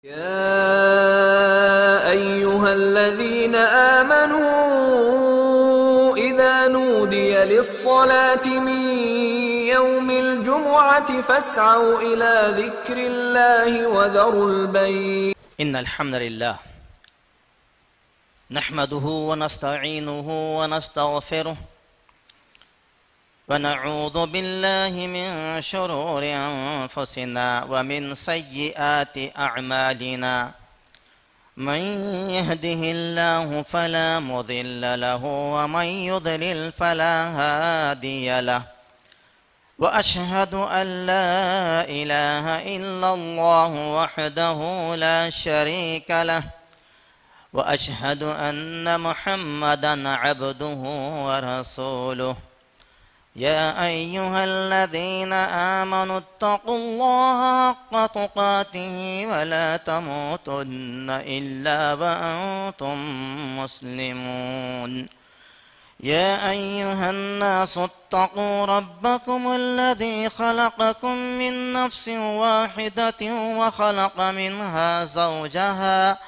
يا أيها الذين آمنوا إذا نودي للصلاة من يوم الجمعة فاسعوا إلى ذكر الله وذروا البيع. إن الحمد لله نحمده ونستعينه ونستغفره ونعوذ بالله من شرور أنفسنا ومن سيئات أعمالنا. من يهده الله فلا مضل له ومن يضلل فلا هادي له. وأشهد أن لا إله إلا الله وحده لا شريك له وأشهد أن محمدًا عبده ورسوله. يا أيها الذين آمنوا اتقوا الله حق تقاته ولا تموتن إلا وأنتم مسلمون. يا أيها الناس اتقوا ربكم الذي خلقكم من نفس واحدة وخلق منها زوجها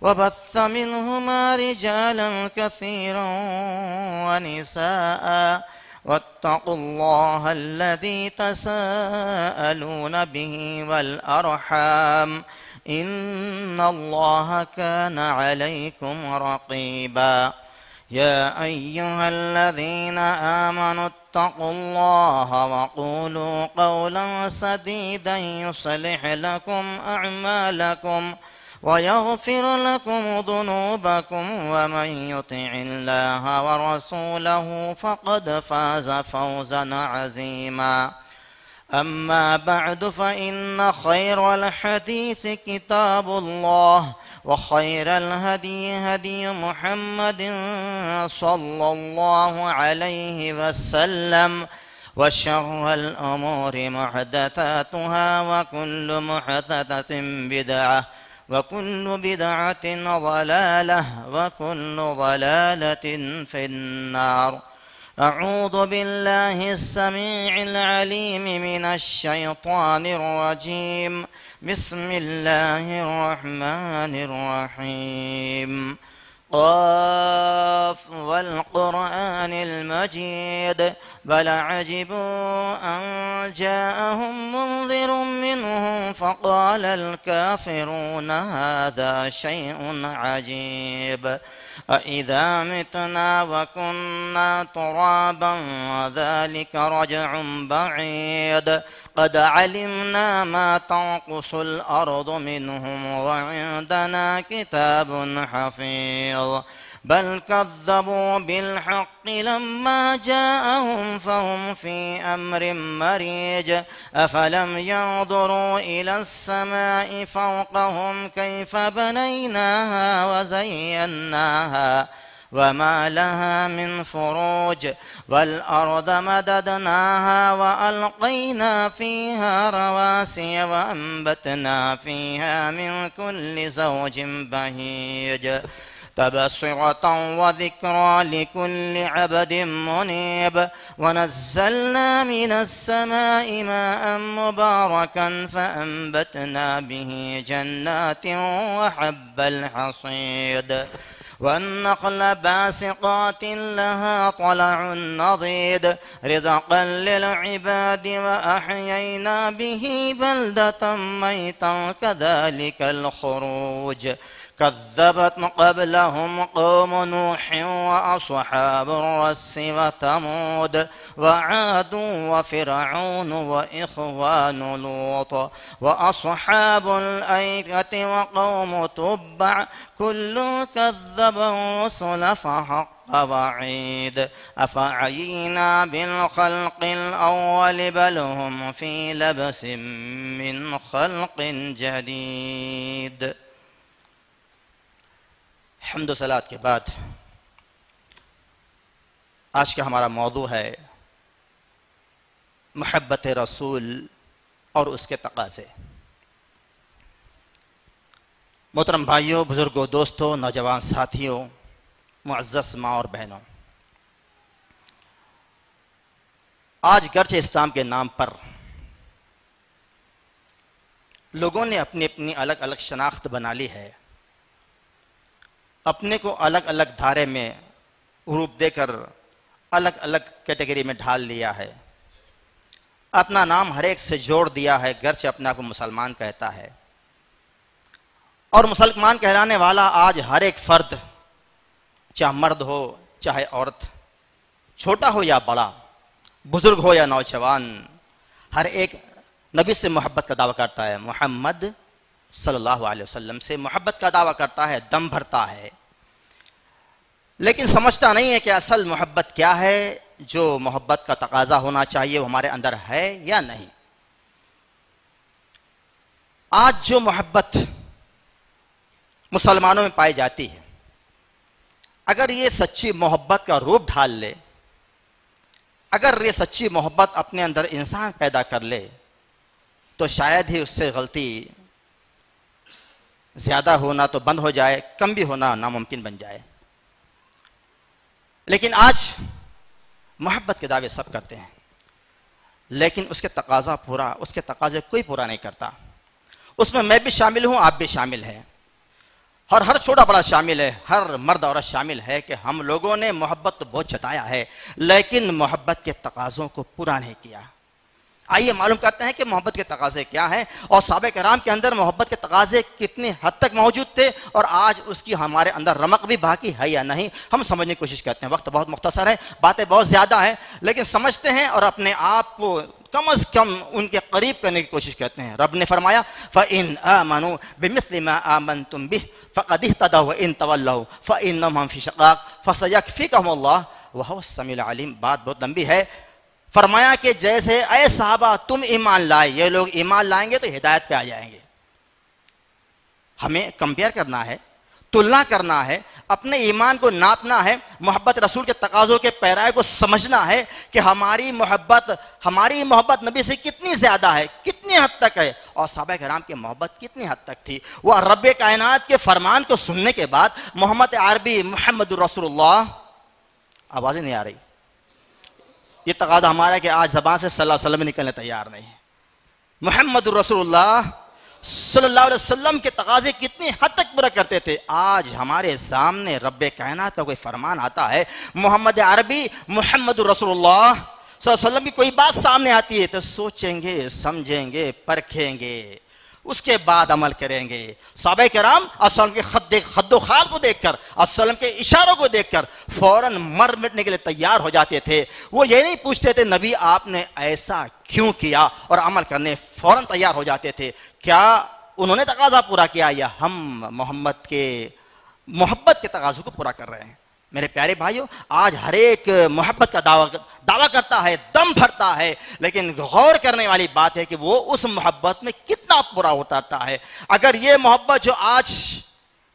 وبث منهما رجالا كثيرا ونساء واتقوا الله الذي تساءلون به والأرحام إن الله كان عليكم رقيبا. يا أيها الذين آمنوا اتقوا الله وقولوا قولا سديدا يصلح لكم أعمالكم ويغفر لكم ذنوبكم ومن يطع الله ورسوله فقد فاز فوزا عظيما. أما بعد فإن خير الحديث كتاب الله وخير الهدي هدي محمد صلى الله عليه وسلم وشر الأمور محدثاتها وكل محدثة بدعة وكل بدعة ضلالة وكل ضلالة في النار. أعوذ بالله السميع العليم من الشيطان الرجيم. بسم الله الرحمن الرحيم. قاف والقرآن المجيد بل عجبوا أن جاءهم منذر منهم فقال الكافرون هذا شيء عجيب. أإذا متنا وكنا ترابا ذلك رجع بعيد. قد علمنا ما تنقص الأرض منهم وعندنا كتاب حفيظ. بل كذبوا بالحق لما جاءهم فهم في أمر مريج. أفلم ينظروا إلى السماء فوقهم كيف بنيناها وزيناها وما لها من فروج. والأرض مددناها وألقينا فيها رواسي وأنبتنا فيها من كل زوج بهيج. تبصرة وذكرى لكل عبد منيب. ونزلنا من السماء ماء مباركا فأنبتنا به جنات وحب الحصيد. والنخل باسقات لها طلع نضيد رزقا للعباد وأحيينا به بلدة ميتا كذلك الخروج. كذبت قبلهم قوم نوح وأصحاب الرس وثمود وعاد وفرعون وإخوان لوط وأصحاب الأيكة وقوم تبع كل كذب الرسل فحق وعيد. أفعينا بالخلق الأول بل هم في لبس من خلق جديد. حمد و صلات کے بعد آج کا ہمارا موضوع ہے محبت رسول اور اس کے تقاضے۔ محترم بھائیوں، بزرگوں، دوستوں، نوجوان ساتھیوں، معزز ماں اور بہنوں، آج گرچہ اسلام کے نام پر لوگوں نے اپنی اپنی الگ الگ شناخت بنا لی ہے، اپنے کو الگ الگ دھارے میں روپ دے کر الگ الگ کیٹیگری میں ڈھال لیا ہے، اپنا نام ہر ایک سے جوڑ دیا ہے، گرچہ اپنے آپ کو مسلمان کہتا ہے۔ اور مسلمان کہلانے والا آج ہر ایک فرد، چاہے مرد ہو چاہے عورت، چھوٹا ہو یا بڑا، بزرگ ہو یا نوجوان، ہر ایک نبی سے محبت کا دعویٰ کرتا ہے، محمد صلی اللہ علیہ وسلم سے محبت کا دعویٰ کرتا ہے، دم بھرتا ہے، لیکن سمجھتا نہیں ہے کہ اصل محبت کیا ہے، جو محبت کا تقاضا ہونا چاہیے وہ ہمارے اندر ہے یا نہیں۔ آج جو محبت مسلمانوں میں پائی جاتی ہے، اگر یہ سچی محبت کا روپ ڈھال لے، اگر یہ سچی محبت اپنے اندر انسان پیدا کر لے، تو شاید ہی اس سے غلطی زیادہ ہونا تو بند ہو جائے، کم بھی ہونا ناممکن بن جائے۔ لیکن آج محبت کے دعوے سب کرتے ہیں، لیکن اس کے تقاضے کوئی پورا نہیں کرتا۔ اس میں بھی شامل ہوں، آپ بھی شامل ہیں، اور ہر چھوٹا بڑا شامل ہے، ہر مرد عورت شامل ہے کہ ہم لوگوں نے محبت تو بہت جتایا ہے، لیکن محبت کے تقاضوں کو پورا نہیں کیا۔ آئیے معلوم کرتے ہیں کہ محبت کے تقاضے کیا ہیں، اور صحابہ کرام کے اندر محبت کے تقاضے کتنی حد تک موجود تھے، اور آج اس کی ہمارے اندر رمق بھی باقی ہے یا نہیں، ہم سمجھنے کی کوشش کرتے ہیں۔ وقت بہت مختصر ہے، باتیں بہت زیادہ ہیں، لیکن سمجھتے ہیں اور اپنے آپ کو کم از کم ان کے قریب کرنے کی کوشش کرتے ہیں۔ رب نے فرمایا فَإِنْ آمَنُوا بِمِثْلِ مَا آمَنْتُمْ بِهِ فَقَدِ اهْتَدَوْا وَإِنْ تَوَلَّوْا فَإِنَّمَا هُمْ فِي شِقَاقٍ فَسَيَكْفِيكَهُمُ اللَّهُ وَهُوَ السَّمِيعُ الْعَلِيمُ۔ بات بہت لمبی ہے۔ فرمایا کہ جیسے اے صحابہ تم ایمان لائے، یہ لوگ ایمان لائیں گے تو ہدایت پہ آ جائیں گے۔ ہمیں کمپیئر کرنا ہے، تلنا کرنا ہے، اپنے ایمان کو ناپنا ہے، محبت رسول کے تقاضوں کے پیرائے کو سمجھنا ہے کہ ہماری محبت نبی سے کتنی زیادہ ہے، کتنی حد تک ہے، اور صحابہ کرام کی محبت کتنی حد تک تھی۔ وہ رب کائنات کے فرمان کو سننے کے بعد محمد عربی محمد رسول اللہ، آوازیں نہیں آ رہی، یہ تقاضا ہمارا ہے کہ آج زبان سے صلی اللہ علیہ وسلم نکلنے تیار نہیں ہے۔ محمد رسول اللہ صلی اللہ علیہ وسلم کے تقاضے کتنی حد تک پورا کرتے تھے۔ آج ہمارے سامنے رب کائنات کا کوئی فرمان آتا ہے، محمد عربی محمد رسول اللہ صلی اللہ علیہ وسلم کی کوئی بات سامنے آتی ہے تو سوچیں گے، سمجھیں گے، پرکھیں گے، اس کے بعد عمل کریں گے۔ صحابہ کرام السلام کے خد و خال کو دیکھ کر، السلام کے اشاروں کو دیکھ کر فوراً مر مٹنے کے لیے تیار ہو جاتے تھے۔ وہ یہ نہیں پوچھتے تھے نبی آپ نے ایسا کیوں کیا، اور عمل کرنے فوراً تیار ہو جاتے تھے۔ کیا انہوں نے تقاضا پورا کیا یا ہم محبت کے تقاضوں کو پورا کر رہے ہیں؟ میرے پیارے بھائیوں، آج ہر ایک محبت کا دعویٰ کرتا ہے، دم بھرتا ہے، لیکن غور کرنے والی بات ہے کہ وہ اس محبت میں کتنا پورا ہوتا ہے۔ اگر یہ محبت جو آج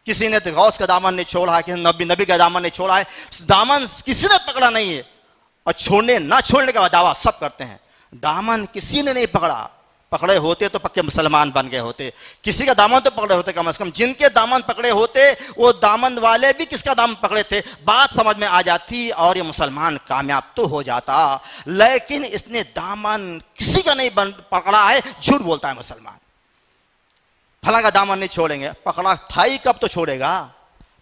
کسی نے غوث کا دامن نہیں چھوڑا ہے، کسی نبی کا دامن نہیں چھوڑا ہے، دامن کسی نے پکڑا نہیں ہے، اور نہ چھوڑنے کا دعویٰ سب کرتے ہیں۔ دامن کسی نے نہیں پکڑا، پکڑے ہوتے تو پکے مسلمان بن گئے ہوتے، کسی کا دامن تو پکڑے ہوتے کم از کم، جن کے دامن پکڑے ہوتے وہ دامن والے بھی کس کا دامن پکڑے تھے، بات سمجھ میں آ جاتی اور یہ مسلمان کامیاب تو ہو جاتا۔ لیکن اس نے دامن کسی کا نہیں پکڑا ہے، جھوٹ بولتا ہے مسلمان۔ پھلاں کا دامن نہیں چھوڑیں گے، پکڑا تھا ہی کب تو چھوڑے گا،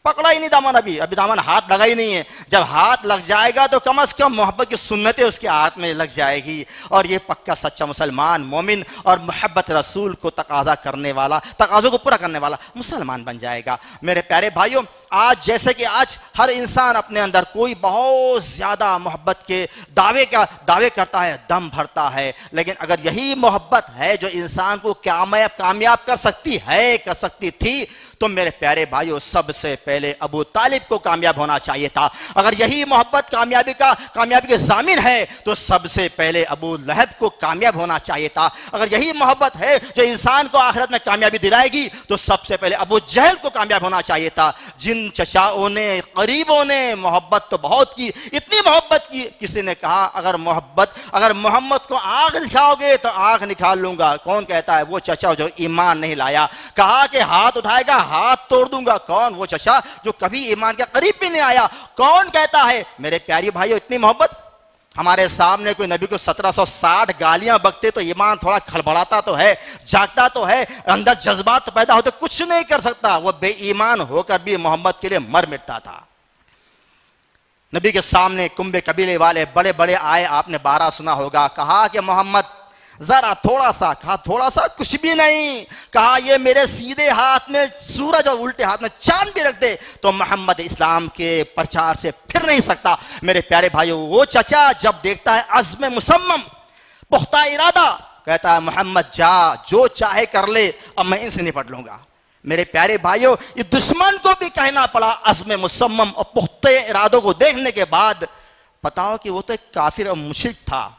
پکڑا ہی نہیں دامن، ابھی دامن ہاتھ لگا ہی نہیں ہے۔ جب ہاتھ لگ جائے گا تو کم از کم محبت کی سنتیں اس کے ہاتھ میں لگ جائے گی، اور یہ پکا سچا مسلمان، مومن اور محبت رسول کو تقاضا کرنے والا، تقاضوں کو پورا کرنے والا مسلمان بن جائے گا۔ میرے پیارے بھائیوں، آج جیسے کہ آج ہر انسان اپنے اندر کوئی بہت زیادہ محبت کے دعوے کرتا ہے، دم بھرتا ہے، لیکن اگر یہی محبت ہے جو انسان کو کامیاب کر سکتی ہے، کر سکتی تھی، تو میرے پیارے بھائیوں سب سے پہلے ابو طالب کو کامیاب ہونا چاہیے تھا۔ اگر یہی محبت کامیابی کے ضامن ہے تو سب سے پہلے ابو لہب کو کامیاب ہونا چاہیے تھا۔ اگر یہی محبت ہے جو انسان کو آخرت میں کامیابی دلائے گی تو سب سے پہلے ابو جہل کو کامیاب ہونا چاہیے تھا۔ جن چچاؤں نے، قریبوں نے محبت تو بہت کی، اتنی محبت کی، کسی نے کہا اگر محمد کو آنکھ دکھاؤ گے تو آنکھ نکال لوں گا۔ کون کہتا ہے؟ وہ چچا جو ایمان نہیں لایا۔ کہا کہ ہاتھ اٹھائے گا، ہاتھ توڑ دوں گا۔ کون؟ وہ چچا جو کبھی ایمان کے قریب بھی نہیں آیا۔ کون کہتا ہے؟ میرے پیاری بھائیو، اتنی محبت ہمارے سامنے کوئی نبی کو 1760 گالیاں بکتے تو ایمان تھوڑا کھڑبڑاتا تو ہے، جاگتا تو ہے، اندر جذبات تو پیدا ہوتے، کچھ نہیں کر سکتا. وہ بے ایمان ہو کر بھی محمد کے لیے مر مٹتا تھا. نبی کے سامنے کنبے قبیلے والے بڑے بڑے آئے، آپ نے 12 سنا ہوگا. کہا کہ محمد ذرا تھوڑا سا، کہا تھوڑا سا کچھ بھی نہیں. کہا یہ میرے سیدھے ہاتھ میں سورج اور الٹے ہاتھ میں چاند بھی رکھ دے تو محمد اسلام کے پرچار سے پھر نہیں سکتا. میرے پیارے بھائیو، وہ چچا جب دیکھتا ہے عزم مصمم، پختہ ارادہ، کہتا ہے محمد جا جو چاہے کر لے، اب میں ان سے نپٹ لوں گا. میرے پیارے بھائیو، یہ دشمن کو بھی کہنا پڑا عزم مصمم اور پختہ ارادوں کو دیکھنے کے بعد. بتاؤ کہ وہ تو ایک کافر اور مشرک تھا.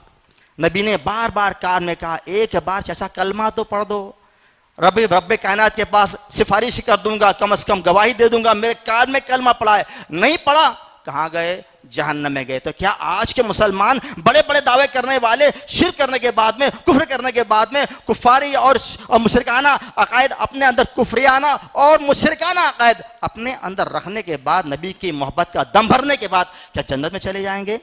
نبی نے بار بار کان میں کہا ایک بار چچا کلمہ تو پڑھ دو، رب کائنات کے پاس سفارش کر دوں گا، کم از کم گواہی دے دوں گا. میرے کان میں کلمہ پڑھا ہے، نہیں پڑھا. کہاں گئے؟ جہنم میں گئے. تو کیا آج کے مسلمان بڑے بڑے دعوے کرنے والے شرک کرنے کے بعد میں، کفر کرنے کے بعد میں، کفاری اور مشرکانہ عقائد اپنے اندر، کفریانہ اور مشرکانہ عقائد اپنے اندر رکھنے کے بعد، نبی کی محبت کا دم بھرنے کے بعد کیا جنت میں چلے جائیں گے؟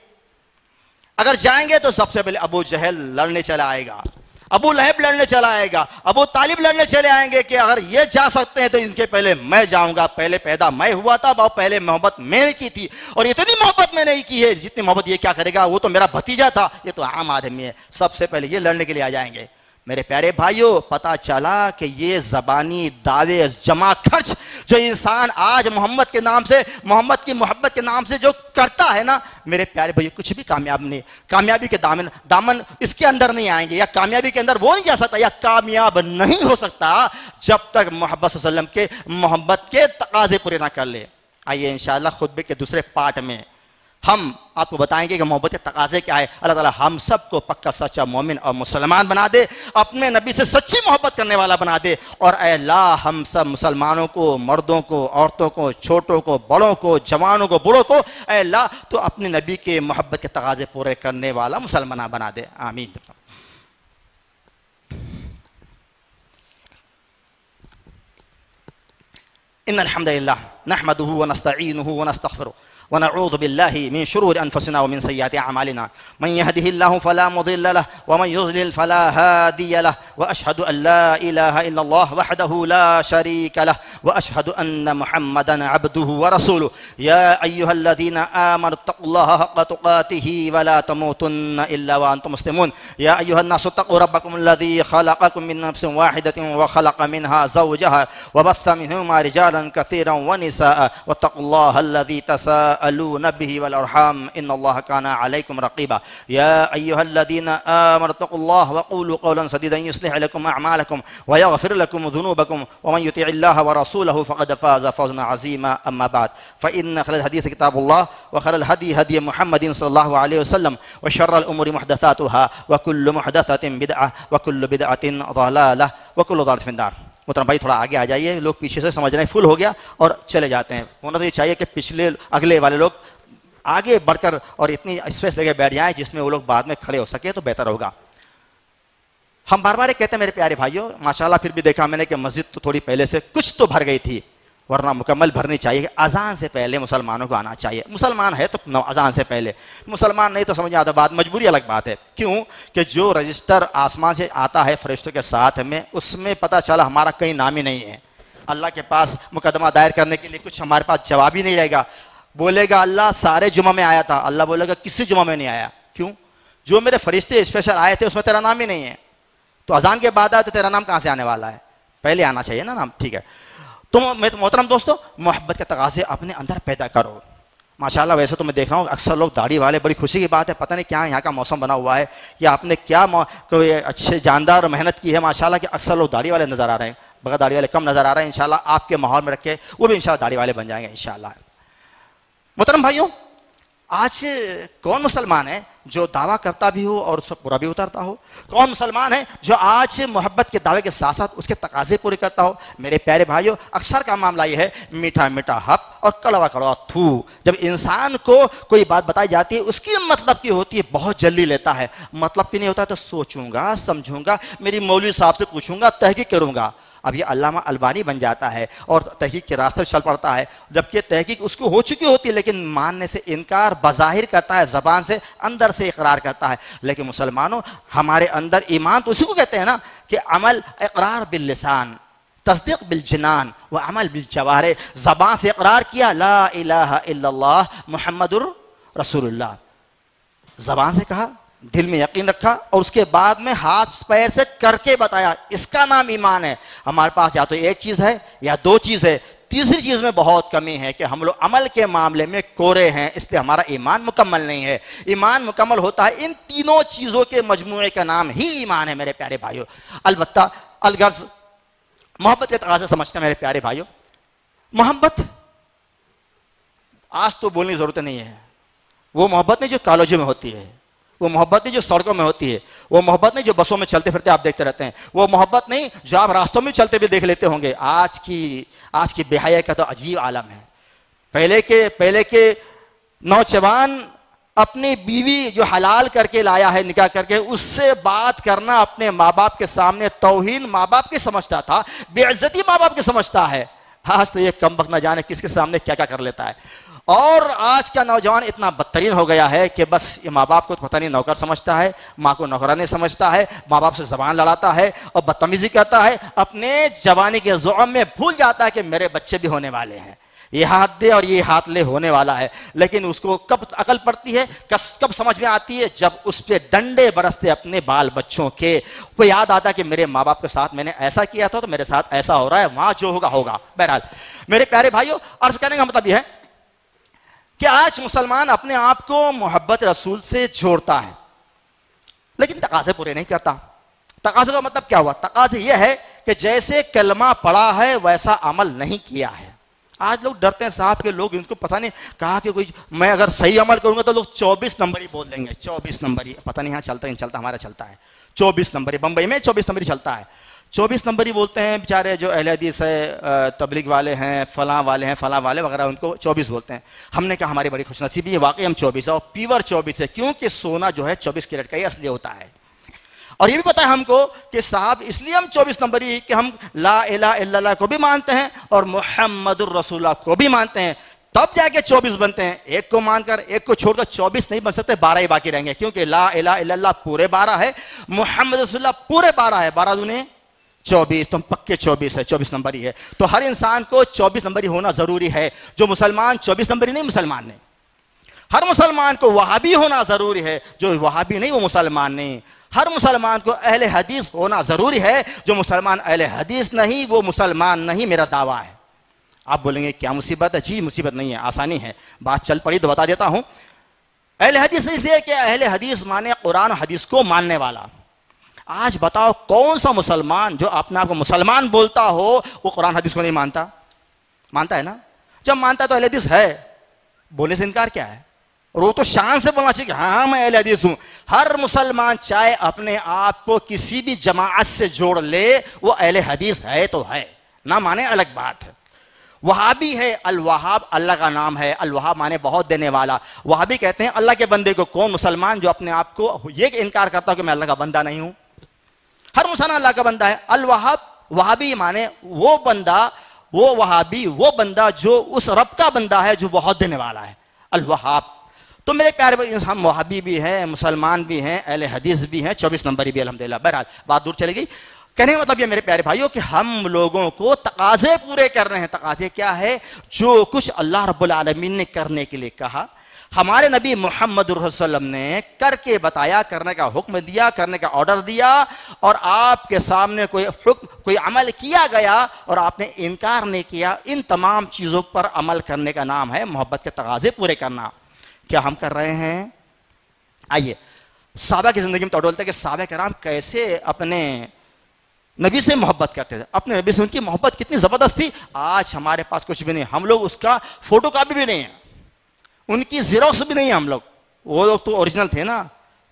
اگر جائیں گے تو سب سے پہلے ابو جہل لڑنے چلا آئے گا، ابو لہب لڑنے چلا آئے گا، ابو طالب لڑنے چلے آئیں گے کہ اگر یہ جا سکتے ہیں تو ان کے پہلے میں جاؤں گا. پہلے پیدا میں ہوا تھا، پہلے محبت میں نے کی تھی، اور اتنی محبت میں نہیں کی ہے جتنی محبت یہ کیا کرے گا، وہ تو میرا بھتیجا تھا، یہ تو عام آدمی ہے. سب سے پہلے یہ لڑنے کے لیے آ جائیں گے. میرے پیارے بھائیو، پتا چلا کہ یہ زبانی دعوے جمع خرچ جو انسان آج محمد کے نام سے، محمد کی محبت کے نام سے جو کرتا ہے نا، میرے پیارے بھائیو کچھ بھی کامیاب نہیں. کامیابی کے دامن اس کے اندر نہیں آئیں گے، یا کامیابی کے اندر وہ نہیں جا سکتا، یا کامیاب نہیں ہو سکتا جب تک محبت صلی اللہ علیہ وسلم کے محبت کے تقاضے پورے نہ کر لے. آئیے انشاءاللہ خطبے کے دوسرے پارٹ میں ہم آپ کو بتائیں گے کہ محبت کے تقاضے کیا ہے. اللہ تعالیٰ ہم سب کو پکا سچا مومن اور مسلمان بنا دے، اپنے نبی سے سچی محبت کرنے والا بنا دے. اور اے اللہ ہم سب مسلمانوں کو، مردوں کو، عورتوں کو، چھوٹوں کو، بڑوں کو، جوانوں کو، بوڑھوں کو، اے اللہ تو اپنے نبی کے محبت کے تقاضے پورے کرنے والا مسلمان بنا دے. آمین. ان الحمد للہ نحمده ونستعینه ونستغفره ونعوذ بالله من شرور أنفسنا ومن سيئات أعمالنا. من يهده الله فلا مضل له ومن يضلل فلا هادي له، وأشهد أن لا إله إلا الله وحده لا شريك له، وأشهد أن محمدا عبده ورسوله. يا أيها الذين آمنوا اتقوا الله حق تقاته ولا تموتن إلا وأنتم مسلمون. يا أيها الناس اتقوا ربكم الذي خلقكم من نفس واحدة وخلق منها زوجها وبث منهما رجالا كثيرا ونساء واتقوا الله الذي تساءلون به والأرحام إن الله كان عليكم رقيبا. يا أيها الذين آمنوا اتقوا الله وقولوا قولا سديدا يصلح لكم أعمالكم ويغفر لكم ذنوبكم ومن يطع الله ورسوله فقد فاز فوزا عظيما. أما بعد فإن خير الحديث كتاب الله وخير الهدي هدي محمد صلى الله عليه وسلم وشر الأمور محدثاتها وكل محدثة بدعة وكل بدعة ضلالة وكل ضلالة في النار. محترم بھائی تھوڑا آگے آ جائیے، لوگ پیچھے سے سمجھ رہے ہیں فل ہو گیا اور چلے جاتے ہیں. ہونا تو یہ چاہیے کہ پچھلے اگلے والے لوگ آگے بڑھ کر اور اتنی اسپیس لے کے بیٹھ جائیں جس میں وہ لوگ بعد میں کھڑے ہو سکے تو بہتر ہوگا. ہم بار بار کہتے ہیں میرے پیارے بھائیوں، ماشاءاللہ پھر بھی دیکھا میں نے کہ مسجد تو تھوڑی پہلے سے کچھ تو بھر گئی تھی، ورنہ مکمل بھرنی چاہیے کہ اذان سے پہلے مسلمانوں کو آنا چاہیے. مسلمان ہے تو اذان سے پہلے، مسلمان نہیں تو سمجھ آتا بات، مجبوری الگ بات ہے. کیوں کہ جو رجسٹر آسمان سے آتا ہے فرشتوں کے ساتھ میں، اس میں پتہ چلا ہمارا کہیں نام ہی نہیں ہے. اللہ کے پاس مقدمہ دائر کرنے کے لیے کچھ ہمارے پاس جواب ہی نہیں رہے گا. بولے گا اللہ سارے جمعہ میں آیا تھا، اللہ بولے گا کسی جمعہ میں نہیں آیا. کیوں؟ جو میرے فرشتے اسپیشل آئے تھے اس میں تیرا نام ہی نہیں ہے. تو اذان کے بعد آئے تو تیرا نام کہاں سے آنے والا ہے؟ پہلے آنا چاہیے نا نام. ٹھیک ہے، تو محترم دوستو، محبت کے تقاضے اپنے اندر پیدا کرو. ماشاءاللہ ویسے تو میں دیکھ رہا ہوں اکثر لوگ داڑھی والے، بڑی خوشی کی بات ہے، پتہ نہیں کیا یہاں کا موسم بنا ہوا ہے یا آپ نے کیا کوئی اچھے جاندار محنت کی ہے ماشاءاللہ کہ اکثر لوگ داڑھی والے نظر آ رہے ہیں. بغیر داڑھی والے کم نظر آ رہے ہیں. انشاءاللہ آپ کے ماحول میں رکھے وہ بھی انشاءاللہ داڑھی والے بن جائیں گے انشاءاللہ. محترم بھائیوں، آج کون مسلمان ہے جو دعویٰ کرتا بھی ہو اور اس پر پورا بھی اترتا ہو؟ کون مسلمان ہے جو آج محبت کے دعوے کے ساتھ ساتھ اس کے تقاضے پورے کرتا ہو؟ میرے پیارے بھائیوں، اکثر کا معاملہ یہ ہے میٹھا میٹھا حق اور کڑوا کڑوا تھو. جب انسان کو کوئی بات بتائی جاتی ہے اس کی مطلب کی ہوتی ہے بہت جلدی لیتا ہے. مطلب کی نہیں ہوتا تو سوچوں گا، سمجھوں گا، میری مولوی صاحب سے پوچھوں گا، تحقیق کروں گا. اب یہ علامہ البانی بن جاتا ہے اور تحقیق کے راستے چل پڑتا ہے، جبکہ تحقیق اس کو ہو چکی ہوتی ہے لیکن ماننے سے انکار بظاہر کرتا ہے، زبان سے، اندر سے اقرار کرتا ہے۔ لیکن مسلمانوں، ہمارے اندر ایمان تو اسی کو کہتے ہیں نا کہ عمل، اقرار باللسان، تصدیق بالجنان و عمل بالجوارح، زبان سے اقرار کیا لا الہ الا اللہ محمد رسول اللہ، زبان سے کہا، دل میں یقین رکھا، اور اس کے بعد میں ہاتھ پیر سے کر کے بتایا، اس کا نام ایمان ہے۔ ہمارے پاس یا تو ایک چیز ہے یا دو چیز ہے، تیسری چیز میں بہت کمی ہے کہ ہم لوگ عمل کے معاملے میں کورے ہیں، اس لیے ہمارا ایمان مکمل نہیں ہے۔ ایمان مکمل ہوتا ہے ان تینوں چیزوں کے مجموعے کا نام ہی ایمان ہے میرے پیارے بھائیوں۔ البتہ الغرض محبت کے تقاضے سمجھتے ہیں میرے پیارے بھائیوں۔ محبت آج تو بولنے کی ضرورت نہیں ہے، وہ محبت نہیں جو کالجوں میں ہوتی ہے، وہ محبت نہیں جو سڑکوں میں ہوتی ہے، وہ محبت نہیں جو بسوں میں چلتے پھرتے آپ دیکھتے رہتے ہیں، وہ محبت نہیں جو آپ راستوں میں چلتے بھی دیکھ لیتے ہوں گے۔ آج کی بے حیائی کا تو عجیب عالم ہے۔ پہلے کے نوجوان اپنی بیوی جو حلال کر کے لایا ہے نکاح کر کے، اس سے بات کرنا اپنے ماں باپ کے سامنے توہین ماں باپ کی سمجھتا تھا، بے عزتی ماں باپ کی سمجھتا ہے۔ آج تو یہ کم بخت نہ جانے کس کے سامنے کیا کیا کر لیتا ہے۔ اور آج کا نوجوان اتنا بدترین ہو گیا ہے کہ بس یہ ماں باپ کو پتہ نہیں نوکر سمجھتا ہے، ماں کو نوکرانی سمجھتا ہے، ماں باپ سے زبان لڑاتا ہے اور بدتمیزی کرتا ہے، اپنے جوانی کے ذوق میں بھول جاتا ہے کہ میرے بچے بھی ہونے والے ہیں، یہ ہاتھ دے اور یہ ہاتھ لے ہونے والا ہے۔ لیکن اس کو کب عقل پڑتی ہے، کب سمجھ میں آتی ہے؟ جب اس پہ ڈنڈے برستے اپنے بال بچوں کے، وہ یاد آتا کہ میرے ماں باپ کے ساتھ میں نے ایسا کیا تھا تو میرے ساتھ ایسا ہو رہا ہے، وہاں جو ہوگا ہوگا۔ بہرحال میرے پیارے بھائیوں، عرض کرنے کا مطلب یہ ہے کہ آج مسلمان اپنے آپ کو محبت رسول سے جوڑتا ہے لیکن تقاضے پورے نہیں کرتا۔ تقاضے کا مطلب کیا ہوا؟ تقاضے یہ ہے کہ جیسے کلمہ پڑھا ہے ویسا عمل نہیں کیا ہے۔ آج لوگ ڈرتے ہیں صاحب کے، لوگ ان کو پتہ نہیں کہا کہ کوئی میں اگر صحیح عمل کروں گا تو لوگ 24 نمبر ہی بول دیں گے، 24 نمبر ہی، پتہ نہیں یہاں چلتا نہیں چلتا، ہمارا چلتا ہے 24 نمبر ہی، بمبئی میں 24 نمبر ہی چلتا ہے۔ 24 نمبر ہی بولتے ہیں بیچارے جو اہل حدیث ہے، تبلیغ والے ہیں، فلاں والے ہیں، فلاں والے وغیرہ، ان کو 24 بولتے ہیں۔ ہم نے کہا ہماری بڑی خوش نصیبی ہے، واقعی ہم 24 ہے اور پیور 24 ہے، کیونکہ سونا جو ہے 24 کیرٹ کا ہی اصلی ہوتا ہے۔ اور یہ بھی پتا ہے ہم کو کہ صاحب اس لیے ہم 24 نمبر ہی کہ ہم لا الہ الا اللہ کو بھی مانتے ہیں اور محمد الرسول اللہ کو بھی مانتے ہیں، تب جا کے 24 بنتے ہیں۔ ایک کو مان کر ایک کو چھوڑ کر 24 نہیں بن سکتے، 12 ہی باقی رہیں گے، کیونکہ لا الہ الا اللہ پورے 12 ہے، محمد رسول اللہ پورے 12 ہے، 12 دونے 24، تو ہم پکے 24 ہے، 24 نمبر ہی ہے۔ تو ہر انسان کو 24 نمبر ہی ہونا ضروری ہے۔ جو مسلمان 24 نمبر ہی نہیں مسلمان نہیں، ہر مسلمان کو وہابی ہونا ضروری ہے، جو وہابی نہیں وہ مسلمان نہیں۔ ہر مسلمان کو اہل حدیث ہونا ضروری ہے، جو مسلمان اہل حدیث نہیں وہ مسلمان نہیں، میرا دعویٰ ہے۔ آپ بولیں گے کیا مصیبت ہے؟ جی مصیبت نہیں ہے، آسانی ہے، بات چل پڑی تو بتا دیتا ہوں۔ اہل حدیث اس لیے کہ اہل حدیث مانے قرآن و حدیث کو ماننے والا۔ آج بتاؤ کون سا مسلمان جو اپنے آپ کو مسلمان بولتا ہو وہ قرآن حدیث کو نہیں مانتا؟ مانتا ہے نا؟ جب مانتا ہے تو اہل حدیث ہے، بولنے سے انکار کیا ہے؟ اور وہ تو شان سے بولنا چاہیے کہ ہاں میں اہل حدیث ہوں۔ ہر مسلمان چاہے اپنے آپ کو کسی بھی جماعت سے جوڑ لے، وہ اہل حدیث ہے تو ہے، نہ مانے الگ بات ہے۔ وہابی ہے، الوہاب اللہ کا نام ہے، الوہاب مانے بہت دینے والا۔ وہابی کہتے ہیں اللہ کے بندے کو۔ کون مسلمان جو اپنے آپ کو یہ انکار کرتا ہو کہ میں اللہ کا بندہ نہیں ہوں؟ ہر مسلمان اللہ کا بندہ ہے۔ الوہاب، وہابی مانے وہ بندہ، وہ وہابی وہ بندہ جو اس رب کا بندہ ہے جو بہت دینے والا ہے، الوہاب۔ تو میرے پیارے بھائی، ہم وہابی بھی ہیں، مسلمان بھی ہیں، اہل حدیث بھی ہیں، 24 نمبر بھی الحمدللہ۔ بہرحال بات دور چلے گئی۔ کہنے کا مطلب یہ میرے پیارے بھائیوں کہ ہم لوگوں کو تقاضے پورے کر رہے ہیں۔ تقاضے کیا ہے؟ جو کچھ اللہ رب العالمین نے کرنے کے لیے کہا، ہمارے نبی محمد رسول اللہ صلی اللہ علیہ وسلم نے کر کے بتایا، کرنے کا حکم دیا، کرنے کا آرڈر دیا، اور آپ کے سامنے کوئی حکم، کوئی عمل کیا گیا اور آپ نے انکار نہیں کیا، ان تمام چیزوں پر عمل کرنے کا نام ہے محبت کے تقاضے پورے کرنا۔ کیا ہم کر رہے ہیں؟ آئیے صحابہ کی زندگی میں تو ڈولتے ہیں کہ صحابہ کرام کیسے اپنے نبی سے محبت کرتے تھے، اپنے نبی سے ان کی محبت کتنی زبردست تھی۔ آج ہمارے پاس کچھ بھی نہیں، ہم لوگ اس کا فوٹو کاپی بھی نہیں ہے، ان کی زیروکس بھی نہیں ہے ہم لوگ۔ وہ لوگ تو اوریجنل تھے نا،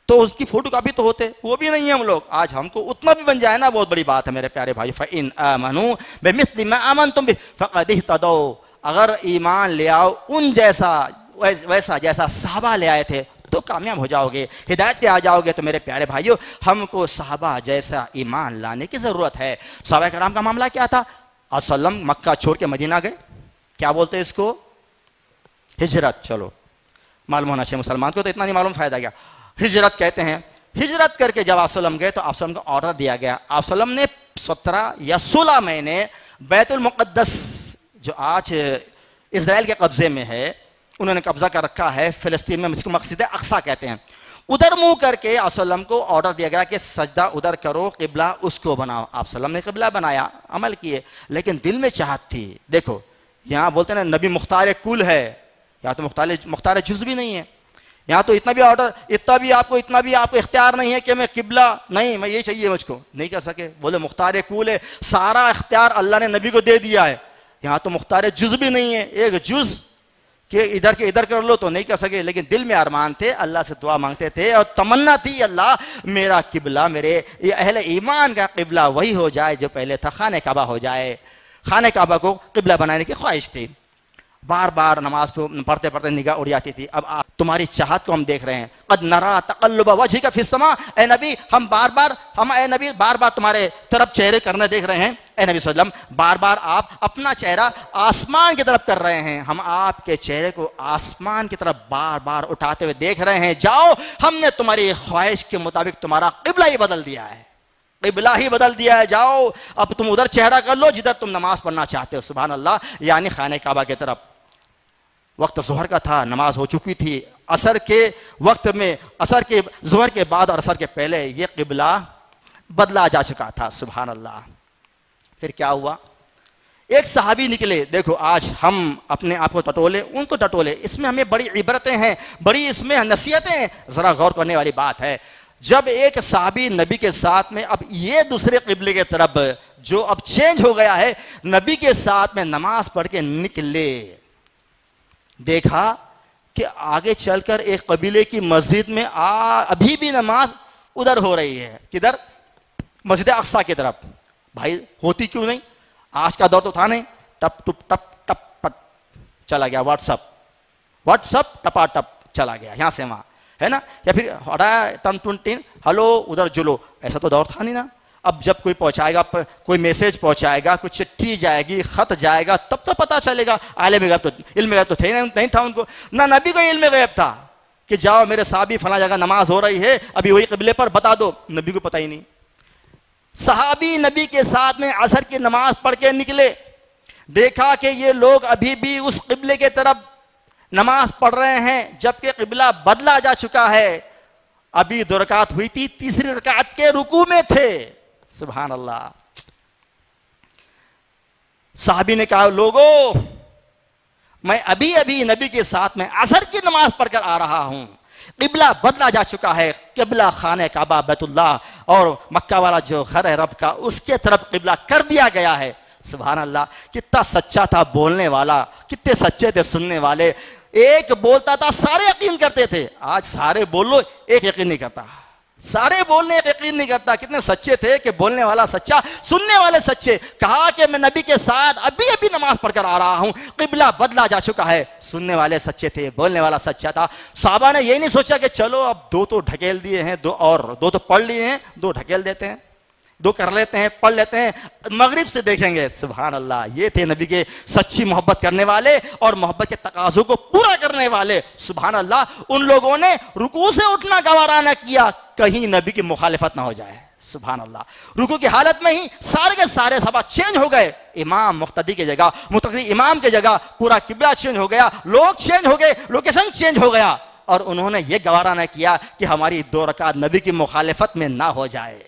تو اس کی فوٹو کاپی تو ہوتے، وہ بھی نہیں ہے ہم لوگ۔ آج ہم کو اتنا بھی بن جائے نا بہت بڑی بات ہے میرے پیارے بھائی۔ فَإِنْ آمَنُوا بِمِثْلِ مَا آمَنْتُمْ بِهِ فَقَدِ اهْتَدَوْا، اگر ایمان لے آؤ ان جیسا، ویسا جیسا صحابہ لے آئے تھے تو کامیاب ہو جاؤ گے، ہدایت پہ آ جاؤ گے۔ تو میرے پیارے بھائیو، ہم کو صحابہ جیسا ایمان لانے کی ضرورت ہے۔ صحابہ کرام کا معاملہ کیا تھا؟ وسلم مکہ چھوڑ کے مدینہ گئے، کیا بولتے ہیں اس کو؟ ہجرت۔ چلو معلوم ہونا چاہیے مسلمان کو، تو اتنا نہیں معلوم، فائدہ کیا؟ ہجرت کہتے ہیں۔ ہجرت کر کے جب آپ وسلم گئے تو آپ وسلم کو آرڈر دیا گیا، آپ وسلم نے 17 یا 16 مہینے بیت المقدس جو آج اسرائیل کے قبضے میں ہے، انہوں نے قبضہ کر رکھا ہے فلسطین میں، اس کو مسجد اقصیٰ کہتے ہیں، ادھر منہ کر کے آپ وسلم کو آرڈر دیا گیا کہ سجدہ ادھر کرو، قبلہ اس کو بناؤ۔ آپ وسلم نے قبلہ بنایا، عمل کیے، لیکن دل میں چاہت تھی۔ دیکھو یہاں بولتے ہیں نا نبی مختار کل ہے، یہاں تو مختار جز بھی نہیں ہے، یہاں تو اتنا بھی آرڈر، اتنا بھی آپ کو اختیار نہیں ہے کہ میں قبلہ نہیں، میں یہ چاہیے مجھ کو نہیں کر سکے۔ بولے مختار کل ہے، سارا اختیار اللہ نے نبی کو دے دیا ہے، یہاں تو مختار جز بھی نہیں ہے، ایک جز کہ ادھر کے ادھر کر لو تو نہیں کر سکے، لیکن دل میں ارمان تھے، اللہ سے دعا مانگتے تھے اور تمنا تھی اللہ میرا قبلہ، میرے اہل ایمان کا قبلہ وہی ہو جائے جو پہلے تھا، خانہ کعبہ ہو جائے۔ خانہ کعبہ کو قبلہ بنانے کی خواہش تھی، بار بار نماز پڑھتے پڑھتے نگاہ اڑ جاتی تھی۔ اب آپ تمہاری چاہت کو ہم دیکھ رہے ہیں، قد نرا تقلب وجهك في السماء، اے نبی ہم بار بار تمہارے طرف چہرے کرنا دیکھ رہے ہیں، اے نبی صلی اللہ علیہ وسلم بار بار آپ اپنا چہرہ آسمان کی طرف کر رہے ہیں، ہم آپ کے چہرے کو آسمان کی طرف بار بار اٹھاتے ہوئے دیکھ رہے ہیں، جاؤ ہم نے تمہاری خواہش کے مطابق تمہارا قبلہ ہی بدل دیا ہے، قبلہ ہی بدل دیا ہے، جاؤ اب تم ادھر چہرہ کر لو جدھر تم نماز پڑھنا چاہتے ہو۔ سبحان اللہ، یعنی خانہ کعبہ کی طرف۔ وقت ظہر کا تھا، نماز ہو چکی تھی، عصر کے وقت میں، ظہر کے بعد اور عصر کے پہلے یہ قبلہ بدلا جا چکا تھا۔ سبحان اللہ۔ پھر کیا ہوا؟ ایک صحابی نکلے، دیکھو آج ہم اپنے آپ کو ٹٹولے، ان کو ٹٹولے، اس میں ہمیں بڑی عبرتیں ہیں، بڑی اس میں نصیحتیں ہیں، ذرا غور کرنے والی بات ہے۔ جب ایک صحابی نبی کے ساتھ میں، اب یہ دوسرے قبلے کے طرف جو اب چینج ہو گیا ہے، نبی کے ساتھ میں نماز پڑھ کے نکلے، دیکھا کہ آگے چل کر ایک قبیلے کی مسجد میں ابھی بھی نماز ادھر ہو رہی ہے، کدھر؟ مسجد اقصیٰ کی طرف۔ بھائی ہوتی کیوں نہیں؟ آج کا دور تو تھا نہیں، ٹپ ٹپ ٹپ ٹپ ٹپ چلا گیا، واٹس اپ ٹپا ٹپ چلا گیا یہاں سے وہاں، ہے نا؟ یا پھر ٹم ٹن ہلو ادھر جلو، ایسا تو دور تھا نہیں نا۔ اب جب کوئی پہنچائے گا، کوئی میسیج پہنچائے گا، کوئی چٹھی جائے گی، خط جائے گا، تب تو پتہ چلے گا۔ علم غیب تو نہیں تھا ان کو، نہ نبی کو علم غیب تھا کہ جاؤ میرے صحابی فلاں جگہ نماز ہو رہی ہے، ابھی وہی قبلے پر بتا دو، نبی کو پتہ ہی نہیں۔ صحابی نبی کے ساتھ میں عصر کی نماز پڑھ کے نکلے، دیکھا کہ یہ لوگ ابھی بھی اس قبلے کے طرف نماز پڑھ رہے ہیں، جبکہ قبلہ بدلا جا چکا ہے۔ ابھی 2 رکعت ہوئی تھی، تیسری رکعت کے رکوع میں تھے۔ سبحان اللہ۔ صحابی نے کہا لوگو میں ابھی نبی کے ساتھ میں عصر کی نماز پڑھ کر آ رہا ہوں، قبلہ بدلا جا چکا ہے، قبلہ خانہ کعبہ بیت اللہ اور مکہ والا جو گھر ہے رب کا، اس کے طرف قبلہ کر دیا گیا ہے۔ سبحان اللہ، کتنا سچا تھا بولنے والا، کتنے سچے تھے سننے والے۔ ایک بولتا تھا سارے یقین کرتے تھے، آج سارے بول لو ایک یقین نہیں کرتا، سارے بولنے ایک یقین نہیں کرتا۔ کتنے سچے تھے کہ بولنے والا سچا، سننے والے سچے۔ کہا کہ میں نبی کے ساتھ ابھی نماز پڑھ کر آ رہا ہوں، قبلہ بدلا جا چکا ہے۔ سننے والے سچے تھے، بولنے والا سچا تھا۔ صحابہ نے یہ نہیں سوچا کہ چلو اب 2 تو ڈھکیل دیے ہیں، 2 تو پڑھ لیے ہیں، 2 ڈھکیل دیتے ہیں، 2 کر لیتے ہیں، پڑھ لیتے ہیں، مغرب سے دیکھیں گے۔ سبحان اللہ، یہ تھے نبی کے سچی محبت کرنے والے اور محبت کے تقاضوں کو پورا کرنے والے۔ سبحان اللہ، ان لوگوں نے رکوع سے اٹھنا گوارا نہ کیا، کہیں نبی کی مخالفت نہ ہو جائے۔ سبحان اللہ، رکوع کی حالت میں ہی سارے کے سارے صحابہ چینج ہو گئے، امام مقتدی کی جگہ، مقتدی امام کی جگہ، پورا قبلہ چینج ہو گیا، لوگ چینج ہو گئے، لوکیشن چینج ہو گیا، اور انہوں نے یہ گوارا نہ کیا کہ ہماری 2 رکعت نبی کی مخالفت میں نہ ہو جائے۔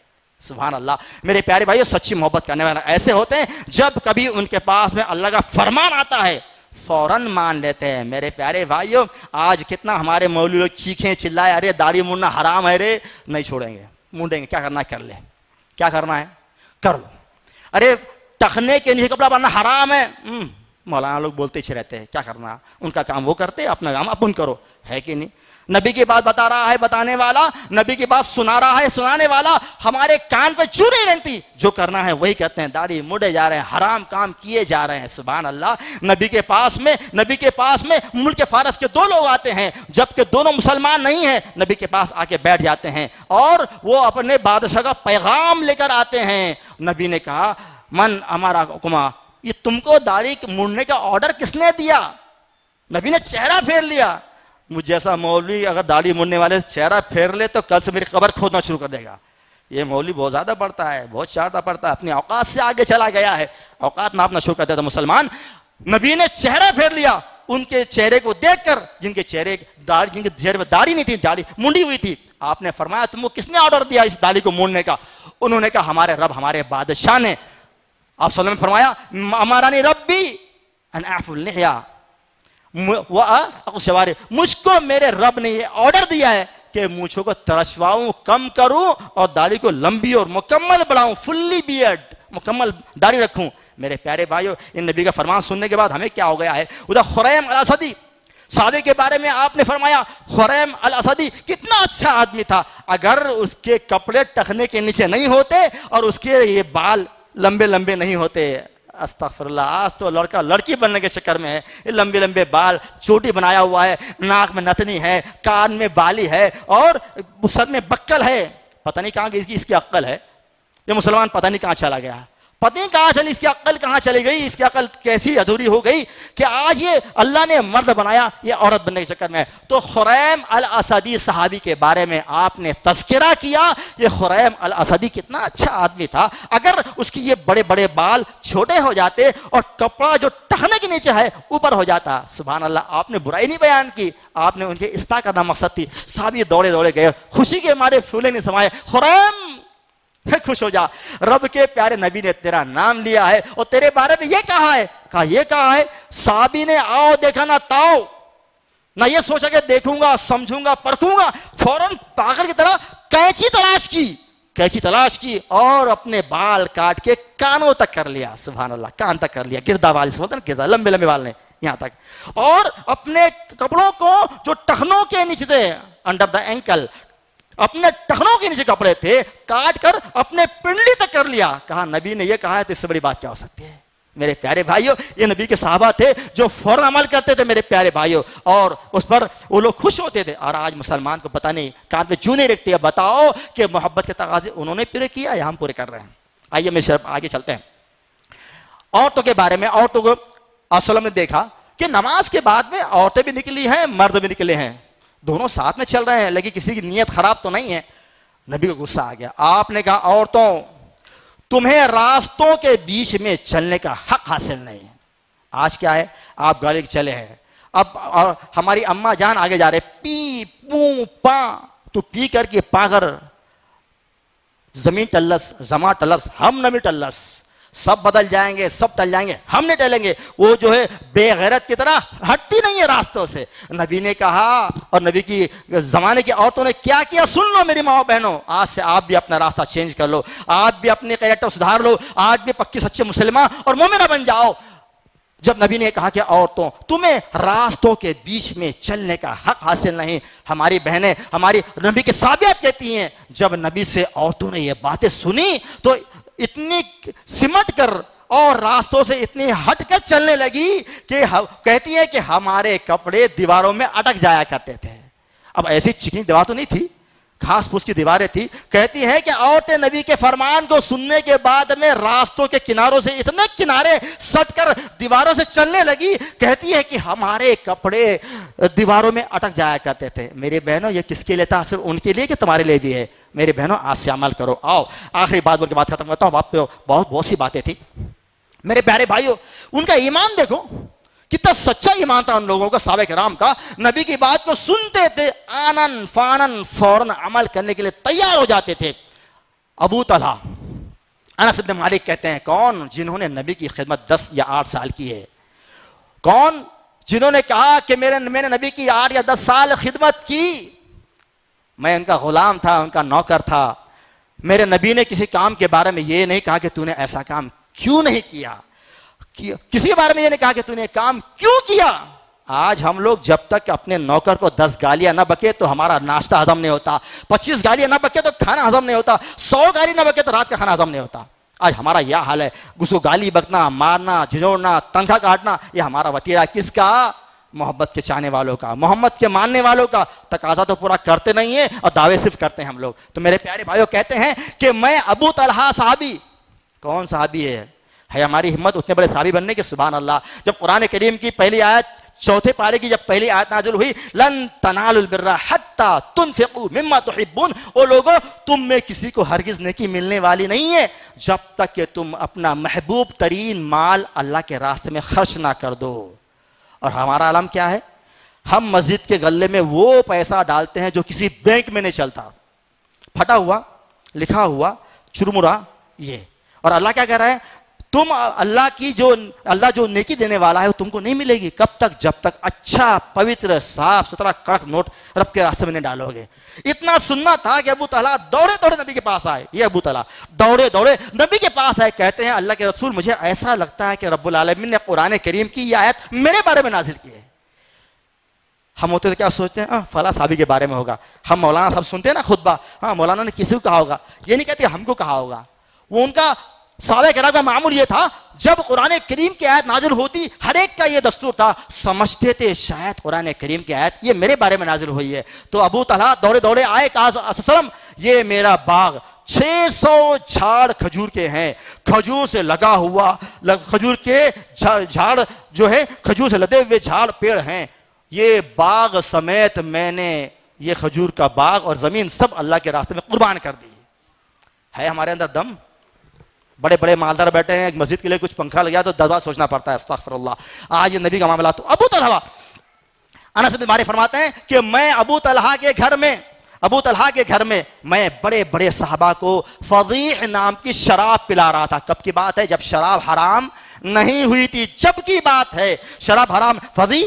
سبحان اللہ، میرے پیارے بھائیو، سچی محبت کرنے والے ایسے ہوتے ہیں جب کبھی ان کے پاس میں اللہ کا فرمان آتا ہے فوراً مان لیتے ہیں۔ میرے پیارے بھائیو، آج کتنا ہمارے مولوی لوگ چیخیں چلائے، ارے داڑھی موننا حرام ہے رے، نہیں چھوڑیں گے، مونڈیں گے، کیا کرنا ہے کر لے، کیا کرنا ہے کر لو۔ ارے ٹخنے کے نیچے کپڑا پہننا حرام ہے، مولانا لوگ بولتے ہی رہتے ہیں، کیا کرنا، ان کا کام وہ کرتے، اپنا کام اپن کرو، ہے کہ نہیں؟ نبی کی بات بتا رہا ہے بتانے والا، نبی کی بات سنا رہا ہے سنانے والا، ہمارے کان پہ چو نہیں رہتی، جو کرنا ہے وہی کرتے ہیں، داڑھی مڑے جا رہے ہیں، حرام کام کیے جا رہے ہیں. سبحان اللہ. نبی کے پاس میں ملک فارس کے 2 لوگ آتے ہیں، جبکہ دونوں مسلمان نہیں ہیں، نبی کے پاس آ کے بیٹھ جاتے ہیں اور وہ اپنے بادشاہ کا پیغام لے کر آتے ہیں. نبی نے کہا من ہمارا حکما، یہ تم کو داڑھی مڑنے کا آرڈر کس نے دیا؟ نبی نے چہرہ پھیر لیا. مجھ جیسا مولوی اگر داڑھی مڑنے والے چہرہ پھیر لے تو کل سے میری قبر کھودنا شروع کر دے گا. یہ مولوی بہت زیادہ پڑھتا ہے، بہت زیادہ پڑھتا ہے، اپنی اوقات سے آگے چلا گیا ہے، اوقات ناپنا شروع کر دیتا مسلمان. نبی نے چہرہ پھیر لیا. ان کے چہرے کو دیکھ کر، جن کے چہرے میں داڑھی نہیں تھی، داڑھی منڈی ہوئی تھی، آپ نے فرمایا تم کو کس نے آرڈر دیا اس داڑھی کو موڑنے کا؟ انہوں نے کہا ہمارے رب، ہمارے بادشاہ نے. آپ صلی اللہ علیہ وسلم نے فرمایا امرانی ربی ان اعفو اللحیہ، مجھ کو میرے رب نے یہ آرڈر دیا ہے کہ مونچھوں کو ترشواؤں، کم کروں اور داڑھی کو لمبی اور مکمل بڑھاؤں، فلی بیئرڈ، مکمل داڑھی رکھوں. میرے پیارے بھائیو، ان نبی کا فرمان سننے کے بعد ہمیں کیا ہو گیا ہے؟ ادھر خریم الاسدی صحابی کے بارے میں آپ نے فرمایا خریم الاسدی کتنا اچھا آدمی تھا، اگر اس کے کپڑے ٹخنے کے نیچے نہیں ہوتے اور اس کے یہ بال لمبے لمبے نہیں ہوتے. استغفر اللہ، آج تو لڑکا لڑکی بننے کے چکر میں ہے، یہ لمبے لمبے بال، چوٹی بنایا ہوا ہے، ناک میں نتنی ہے، کان میں بالی ہے اور سر میں بکل ہے. پتہ نہیں کہاں گئی اس کی عقل ہے. یہ مسلمان پتہ نہیں کہاں چلا گیا، پتہ نہیں کہاں چلی اس کی عقل، کہاں چلی گئی، اس کی عقل کیسی ادھوری ہو گئی کہ آج یہ اللہ نے مرد بنایا، یہ عورت بننے کے چکر میں. تو خریم الاسدی صحابی کے بارے میں آپ نے تذکرہ کیا. یہ خریم الاسدی کتنا اچھا آدمی تھا، اگر اس کی یہ بڑے بڑے بال چھوٹے ہو جاتے اور کپڑا جو ٹخنے کے نیچے ہے اوپر ہو جاتا. سبحان اللہ. آپ نے برائی نہیں بیان کی، آپ نے ان کے اصلاح کرنا مقصد تھی. صحابی دوڑے دوڑے گئے، خوشی کے مارے پھولے نہیں سمائے. خریم خوش ہو جا، رب کے پیارے نبی نے تیرا نام لیا ہے اور تیرے بارے میں یہ کہا ہے. کہا یہ کہا ہے؟ صحابی نے آؤ دیکھا نہ تاؤ، نہ یہ سوچا کہ دیکھوں گا سمجھوں گا پرکھوں گا، فوراً پاگل کی طرح کینچی تلاش کی اور اپنے بال کاٹ کے کانوں تک کر لیا. سبحان اللہ. کان تک کر لیا، گردہ بال سے ہوتا ہے نا، گردہ لمبے لمبے بال نے یہاں تک. اور اپنے کپڑوں کو جو ٹخنوں کے نیچے تھے، انڈر دا اینکل، اپنے ٹخنوں کے نیچے کپڑے تھے، کاٹ کر اپنے پنڈلی تک کر لیا. کہا نبی نے یہ کہا ہے تو اس سے بڑی بات کیا ہو سکتی ہے؟ میرے پیارے بھائیوں، یہ نبی کے صحابہ تھے جو فوراً عمل کرتے تھے میرے پیارے بھائیوں، اور اس پر وہ لوگ خوش ہوتے تھے. اور آج مسلمان کو پتہ نہیں، کان پہ چوں نہیں رکھتے. بتاؤ کہ محبت کے تقاضے انہوں نے پورے کیا یا ہم پورے کر رہے ہیں؟ آئیے میں آگے چلتے ہیں. عورتوں کے بارے میں، عورتوں کو آپ نے دیکھا کہ نماز کے بعد میں عورتیں بھی نکلی ہیں، مرد بھی نکلے ہیں، دونوں ساتھ میں چل رہے ہیں، لیکن کسی کی نیت خراب تو نہیں ہے. نبی کو غصہ آ گیا. آپ نے کہا عورتوں، تمہیں راستوں کے بیچ میں چلنے کا حق حاصل نہیں ہے. آج کیا ہے؟ آپ گاڑی چلے ہیں، اب ہماری اماں جان آگے جا رہے، پی پوں پا، تو پی کر کے پاگر زمین ٹلس زما ٹلس ہم نمی ٹلس، سب بدل جائیں گے، سب ٹل جائیں گے، ہم نہیں ٹلیں گے. وہ جو ہے بے غیرت کی طرح ہٹتی نہیں ہے راستوں سے. نبی نے کہا، اور نبی کی زمانے کی عورتوں نے کیا کیا سن لو میری ماں بہنوں. آج سے آپ بھی اپنا راستہ چینج کر لو، آپ بھی اپنے کریکٹر سدھار لو، آج بھی پکی سچے مسلمان اور مومنہ بن جاؤ. جب نبی نے کہا کہ عورتوں، تمہیں راستوں کے بیچ میں چلنے کا حق حاصل نہیں، ہماری بہنیں، ہماری نبی کے صحابیات کہتی ہیں، جب نبی سے عورتوں نے یہ باتیں سنی تو اتنی سمٹ کر اور راستوں سے اتنی ہٹ کر چلنے لگی کہ کہتی ہے کہ ہمارے کپڑے دیواروں میں اٹک جایا کرتے تھے. اب ایسی چکنی دیوار تو نہیں تھی، گھاس پھوس کی دیواریں تھی. کہتی ہے کہ عورتیں نبی کے فرمان کو سننے کے بعد میں راستوں کے کناروں سے اتنے کنارے سٹ کر دیواروں سے چلنے لگی. کہتی ہے کہ ہمارے کپڑے دیواروں میں اٹک جایا کرتے تھے. میرے بہنوں، یہ کس کے لیے تھا؟ صرف ان کے لیے کہ تمہارے لیے بھی ہے؟ میرے بہنوں، آج سے عمل کرو. آؤ آخری بات بول کے بات ختم کرتا ہوں. آپ پہ بہت سی باتیں تھی. میرے پیارے بھائیوں، ان کا ایمان دیکھو کتنا سچا ایمان تھا ان لوگوں کا، صحابہ کرام کا. نبی کی بات کو سنتے تھے، آنن فانن فوراً عمل کرنے کے لیے تیار ہو جاتے تھے. ابو طلحہ، انس بن مالک کہتے ہیں، کون جنہوں نے نبی کی خدمت 10 یا 8 سال کی ہے؟ کون جنہوں نے کہا کہ میں نے نبی کی 8 یا 10 سال خدمت کی، میں ان کا غلام تھا، ان کا نوکر تھا. میرے نبی نے کسی کام کے بارے میں یہ نہیں کہا کہ تو نے ایسا کام کیوں نہیں کیا، کسی کے بارے میں یہ نہیں کہا کہ تو نے کام کیوں کیا. آج ہم لوگ جب تک اپنے نوکر کو 10 گالیاں نہ بکے تو ہمارا ناشتہ ہضم نہیں ہوتا، 25 گالیاں نہ بکے تو کھانا ہضم نہیں ہوتا، 100 گالی نہ بکے تو رات کا کھانا ہضم نہیں ہوتا۔ آج ہمارا یہ حال ہے، اس کو گالی بکنا، مارنا، جھنجھوڑنا، تنخواہ کاٹنا، یہ ہمارا وتیرہ کس کا؟ محبت کے چاہنے والوں کا، محمد کے ماننے والوں کا۔ تقاضا تو پورا کرتے نہیں ہیں اور دعوے صرف کرتے ہیں ہم لوگ۔ تو میرے پیارے بھائیوں کہتے ہیں کہ میں ابو طلحہ صحابی، کون صحابی ہے ہماری ہمت اتنے بڑے صحابی بننے کے؟ سبحان اللہ۔ جب قرآن کریم کی پہلی آیت، چوتھے پارے کی جب پہلی آیت نازل ہوئی، لن تنالوا البر حتی تنفقوا مما تحبون، او لوگوں تم میں کسی کو ہرگز نیکی ملنے والی نہیں ہے جب تک کہ تم اپنا محبوب ترین مال اللہ کے راستے میں خرچ نہ کر دو۔ اور ہمارا عالم کیا ہے؟ ہم مسجد کے غلے میں وہ پیسہ ڈالتے ہیں جو کسی بینک میں نہیں چلتا، پھٹا ہوا، لکھا ہوا، چرمرا یہ۔ اور اللہ کیا کہہ رہا ہے؟ تم اللہ جو نیکی دینے والا ہے وہ تم کو نہیں ملے گی۔ کب تک؟ جب تک اچھا پوتر صاف ستھرا کڑک نوٹ رب کے راستے میں نہیں ڈالو گے۔ اتنا سننا تھا کہ ابو طلحہ دوڑے دوڑے نبی کے پاس آئے، یہ ابو طلحہ دوڑے دوڑے نبی کے پاس آئے، کہتے ہیں اللہ کے رسول مجھے ایسا لگتا ہے کہ رب العالمین نے قرآن کریم کی یہ آیت میرے بارے میں نازل کی ہے۔ ہم ہوتے تو کیا سوچتے ہیں؟ فلاں صحابی کے بارے میں ہوگا۔ ہم مولانا صاحب سنتے ہیں نا خطبہ، ہاں مولانا نے کسی کو کہا ہوگا، یہ نہیں کہتے ہم کو کہا ہوگا۔ وہ ان کا صحابہ کرام کا معمول یہ تھا، جب قرآن کریم کی آیت نازل ہوتی ہر ایک کا یہ دستور تھا، سمجھتے تھے شاید قرآن کریم کی آیت یہ میرے بارے میں نازل ہوئی ہے۔ تو ابو طلحہ دوڑے دوڑے آئے، کہا صلی اللہ علیہ وسلم یہ میرا باغ 600 جھاڑ کھجور کے ہیں، کھجور سے لگا ہوا، کھجور کے جھاڑ جو ہے کھجور سے لدے ہوئے جھاڑ پیڑ ہیں، یہ باغ سمیت میں نے یہ کھجور کا باغ اور زمین سب اللہ کے راستے میں قربان کر دی۔ ہے ہمارے اندر دم؟ بڑے بڑے مالدار بیٹھے ہیں، ایک مسجد کے لیے کچھ پنکھا لگا تو 10 بار سوچنا پڑتا ہے، استغفر اللہ۔ آج یہ نبی کا معاملہ۔ تو ابو طلحہ، انس بن مالک فرماتے ہیں کہ میں ابو طلحہ کے گھر میں میں بڑے بڑے صحابہ کو فضیح نام کی شراب پلا رہا تھا۔ کب کی بات ہے؟ جب شراب حرام نہیں ہوئی تھی، جب کی بات ہے شراب حرام۔ فضیح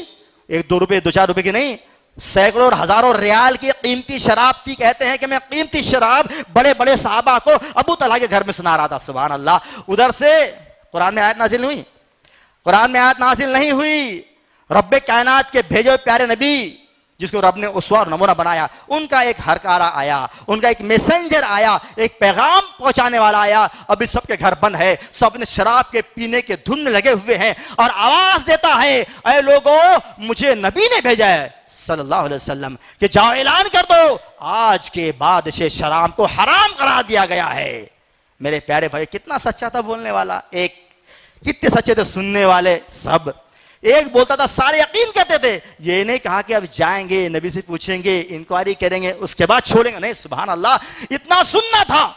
1-2 روپے 2-4 روپے کی نہیں، سینکڑوں اور ہزاروں ریال کی قیمتی شراب تھی۔ کہتے ہیں کہ میں قیمتی شراب بڑے بڑے صحابہ کو ابو طلحہ کے گھر میں سنا رہا تھا۔ سبحان اللہ۔ ادھر سے قرآن میں آیت نازل ہوئی، قرآن میں آیت نازل نہیں ہوئی۔ رب کائنات کے بھیجے ہوئے پیارے نبی جس کو رب نے اسوہ اور نمونہ بنایا، ان کا ایک ہرکارہ آیا، ان کا ایک میسنجر آیا، ایک پیغام پہنچانے والا آیا۔ ابھی سب کے گھر بند ہے، سب نے شراب کے پینے کے دھن میں لگے ہوئے ہیں، اور آواز دیتا ہے اے لوگوں مجھے نبی نے بھیجا ہے صلی اللہ علیہ وسلم کہ جاؤ اعلان کر دو آج کے بعد سے شراب کو حرام قرار دیا گیا ہے۔ میرے پیارے بھائی کتنا سچا تھا بولنے والا، ایک کتنے سچے تھے سننے والے سب۔ ایک بولتا تھا سارے یقین کرتے تھے، یہ نہیں کہا کہ اب جائیں گے نبی سے پوچھیں گے، انکوائری کریں گے اس کے بعد چھوڑیں گے، نہیں۔ سبحان اللہ۔ اتنا سننا تھا،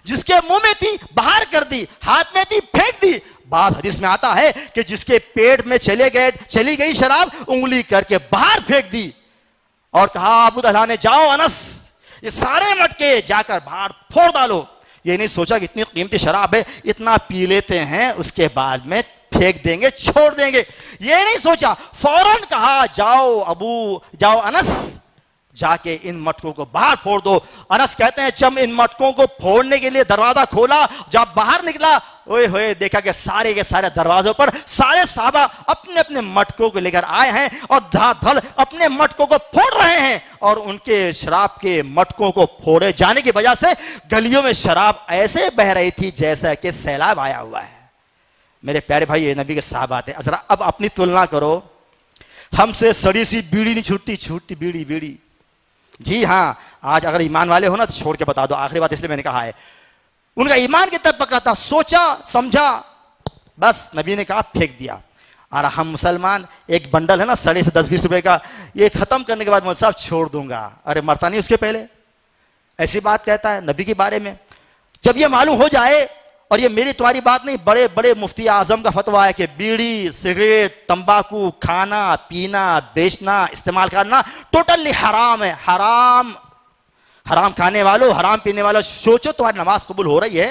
جس کے منہ میں تھی باہر کر دی، ہاتھ میں تھی پھینک دی۔ بعض حدیث میں آتا ہے کہ جس کے پیٹ میں چلی گئی شراب انگلی کر کے باہر پھینک دی، اور کہا ابو طلحہ نے جاؤ انس یہ سارے مٹکے جا کر باہر پھوڑ ڈالو۔ یہ نہیں سوچا کہ اتنی قیمتی شراب ہے، اتنا پی لیتے ہیں اس کے بعد میں پھینک دیں گے، چھوڑ دیں گے، یہ نہیں سوچا۔ فوراً کہا جاؤ انس جا کے ان مٹکوں کو باہر پھوڑ دو۔ انس کہتے ہیں جب ان مٹکوں کو پھوڑنے کے لیے دروازہ کھولا، جب باہر نکلا اوئے ہوئے دیکھا کہ سارے کے سارے دروازوں پر سارے صحابہ اپنے اپنے مٹکوں کو لے کر آئے ہیں اور دھڑ دھڑ اپنے مٹکوں کو پھوڑ رہے ہیں، اور ان کے شراب کے مٹکوں کو پھوڑے جانے کی وجہ سے گلیوں میں شراب ایسے بہ رہی تھی جیسا کہ سیلاب آیا ہوا ہے۔ میرے پیارے بھائی یہ نبی کے صحابہ تھے۔ ذرا اب اپنی تلنا کرو، ہم سے سڑی سی بیڑی نہیں چھوٹتی بیڑی۔ جی ہاں، آج اگر ایمان والے ہو نا تو چھوڑ کے بتا دو، آخری بات اس لیے میں نے کہا ہے، ان کا ایمان کتنا پکا تھا، سوچا سمجھا، بس نبی نے کہا پھینک دیا۔ اور ہم مسلمان ایک بنڈل ہے نا سڑے سے 10-20 روپے کا، یہ ختم کرنے کے بعد مولوی صاحب چھوڑ دوں گا، ارے مرتا نہیں اس کے پہلے، ایسی بات کہتا ہے نبی کے بارے میں۔ جب یہ معلوم ہو جائے، اور یہ میری تمہاری بات نہیں، بڑے بڑے مفتی اعظم کا فتویٰ ہے کہ بیڑی، سگریٹ، تمباکو کھانا پینا بیچنا استعمال کرنا ٹوٹلی حرام ہے۔ حرام کھانے والوں، حرام پینے والوں، سوچو تمہاری نماز قبول ہو رہی ہے؟